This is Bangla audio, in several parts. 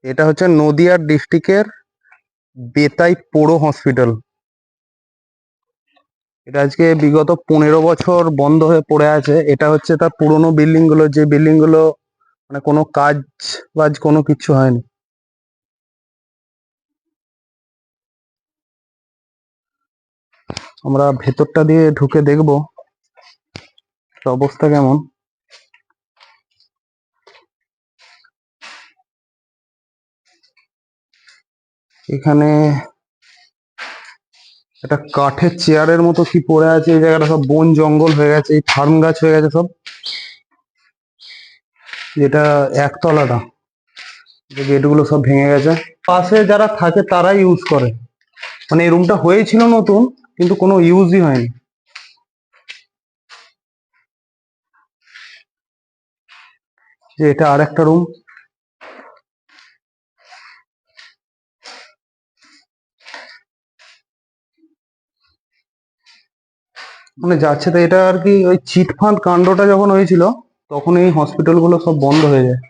এটা হচ্ছে নদিয়া ডিস্ট্রিক্টের বেতাই পৌর হসপিটাল। এটা আজকে বিগত 15 বছর বন্ধ হয়ে পড়ে আছে। এটা হচ্ছে তার পুরোনো বিল্ডিং গুলো, যে বিল্ডিং গুলো মানে কোনো কাজ বাজ কোনো কিছু হয়নি। আমরা ভেতরটা দিয়ে ঢুকে দেখবো অবস্থা কেমন। এখানে একটা কাঠের চেয়ারের মতো কি পড়ে আছে। এই জায়গাটা সব বন জঙ্গল হয়ে গেছে, এই ফার্ম গাছ হয়ে গেছে সব। যেটা একতলাটা, যে গেটগুলো সব ভেঙে গেছে। পাশে যারা থাকে তারাই ইউজ করে। মানে এই রুমটা হয়েছিল নতুন, কিন্তু কোনো ইউজই হয়নি। যে এটা আর একটা রুম। মানে যাচ্ছে তো এটা আর কি, ওই চিটফান্ড কাণ্ডটা যখন হয়েছিল তখন এই হসপিটালগুলো সব বন্ধ হয়ে যায়।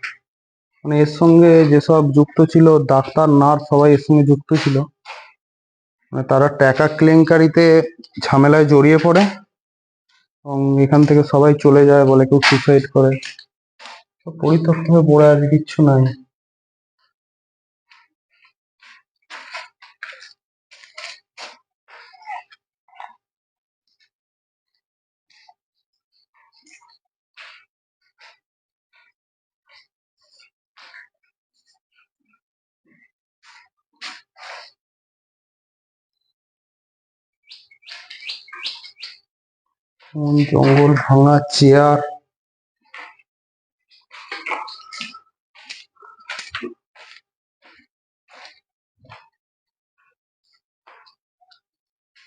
মানে এর সঙ্গে যেসব যুক্ত ছিল, ডাক্তার নার্স সবাই এর সঙ্গে যুক্ত ছিল। মানে তারা টাকা কেলেঙ্কারিতে ঝামেলায় জড়িয়ে পড়ে এবং এখান থেকে সবাই চলে যায়, বলে কেউ সুসাইড করে। সব পরিত্যক্ত হয়ে পড়ে আছে, কিচ্ছু নাই। জঙ্গল, ভাঙা চেয়ার।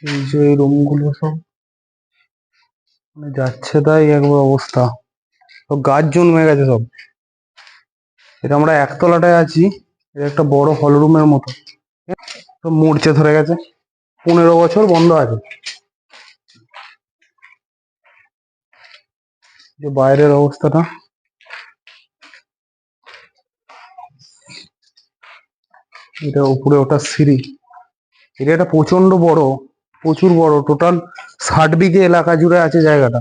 এই যে এই রুমগুলো সব মানে যাচ্ছে তাই একবার অবস্থা। সব গাছ জন্মে গেছে সব। এটা আমরা একতলাটায় আছি। এটা একটা বড় হল রুমের মতো, সব মরচে ধরে গেছে। 15 বছর বন্ধ আছে। যে বাইরের অবস্থাটা, এটা উপরে ওঠার সিঁড়ি। এরিয়াটা প্রচন্ড বড়, প্রচুর বড়। টোটাল 60 বিঘে এলাকা জুড়ে আছে জায়গাটা।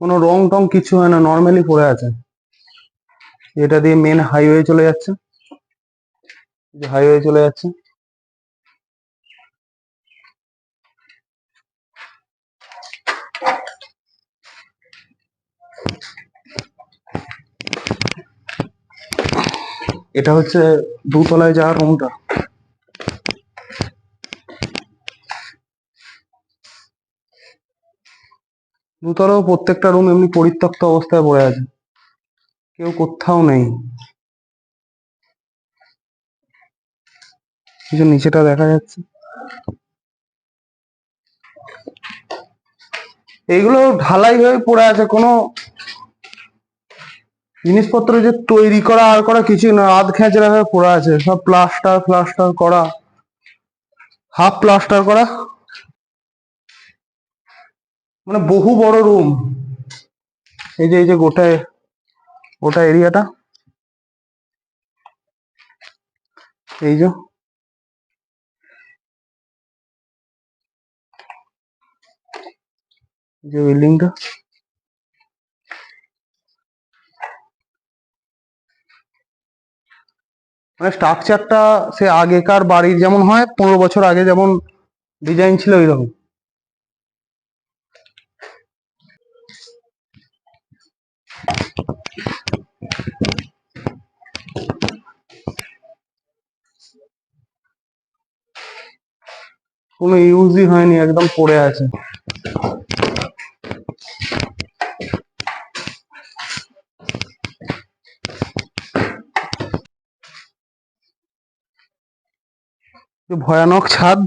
কোনো রং টং কিছু হয় না, নর্মালি পড়ে আছে। এটা দিয়ে মেন হাইওয়ে চলে যাচ্ছে, যে হাইওয়ে চলে যাচ্ছে। এটা হচ্ছে দোতলায় যাওয়ার রুমটা। দোতলাও প্রত্যেকটা রুম এমনি পরিত্যক্ত অবস্থায় পড়ে আছে, কেউ কোথাও নেই। কিছু নিচেটা দেখা যাচ্ছে। এইগুলো ঢালাই হয়ে পড়ে আছে, কোনো জিনিসপত্র যে তৈরি করা আর করা কিছুই না, আধ খেঁচড়া হয়ে পড়ে আছে। সব প্লাস্টার প্লাস্টার করা, হাফ প্লাস্টার করা। মানে বহু বড় রুম। এই যে গোটা গোটা এরিয়াটা, এই যে বিল্ডিংটা। মানে স্ট্রাকচারটা সে আগেকার বাড়ির যেমন হয়, 15 বছর আগে যেমন ডিজাইন ছিল ওইরকম। কোনো ইউজই হয়নি, একদম পড়ে আছে। ভয়ানক ছাদ।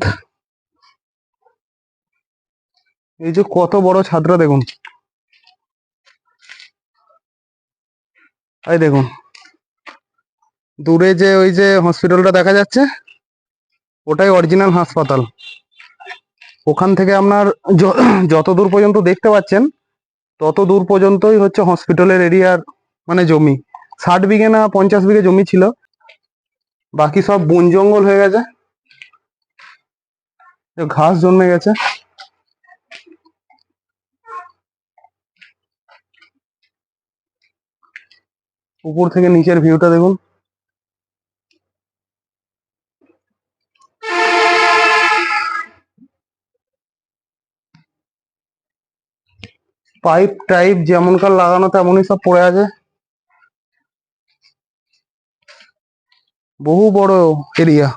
এই যে কত বড় ছাদটা দেখুন। এই দেখুন দূরে যে ওই যে হসপিটালটা দেখা যাচ্ছে, ওটাই অরিজিনাল হাসপাতাল। ওখান থেকে আপনার যত দূর পর্যন্ত দেখতে পাচ্ছেন তত দূর পর্যন্তই হচ্ছে হসপিটালের এরিয়ার মানে জমি। 60 বিঘে না 50 বিঘে জমি ছিল, বাকি সব বন জঙ্গল হয়ে গেছে, ঘাস জন্মে গেছে। উপর থেকে নিচের ভিউটা দেখুন। পাইপ টাইপ যেমনকার লাগানো তেমনই সব পড়ে আছে। বহু বড় এরিয়া।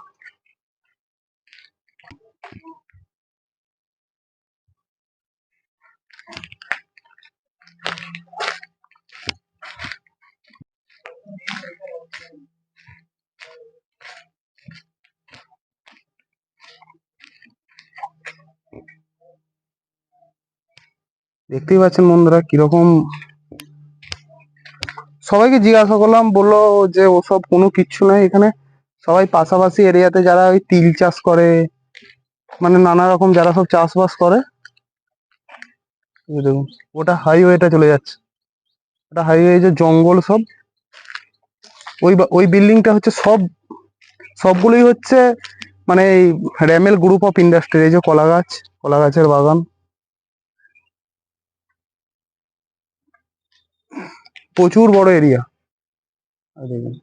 দেখতেই পাচ্ছেন বন্ধুরা কিরকম। সবাইকে জিজ্ঞাসা করলাম, বললো যে ওসব কোনো কিচ্ছু নাই এখানে। সবাই পাশাপাশি এরিয়াতে যারা ওই তিল চাষ করে, মানে নানা রকম যারা সব চাষবাস করে, এই দেখুন ওটা হাইওয়েটা চলে যাচ্ছে, ওটা হাইওয়ে, যে জঙ্গল সব। ওই বিল্ডিংটা হচ্ছে সবগুলোই হচ্ছে মানে এই র্যামেল গ্রুপ অফ ইন্ডাস্ট্রি। এই যে কলা গাছের বাগান, প্রচুর বড় এরিয়া। দেখুন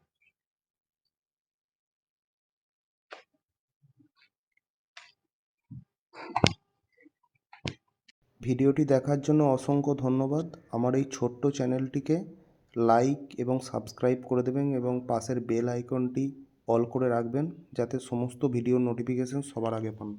ভিডিওটি দেখার জন্য অসংখ্য ধন্যবাদ। আমার এই ছোট্ট চ্যানেলটিকে লাইক এবং সাবস্ক্রাইব করে দেবেন এবং পাশের বেল আইকনটি অল করে রাখবেন, যাতে সমস্ত ভিডিওর নোটিফিকেশন সবার আগে পান।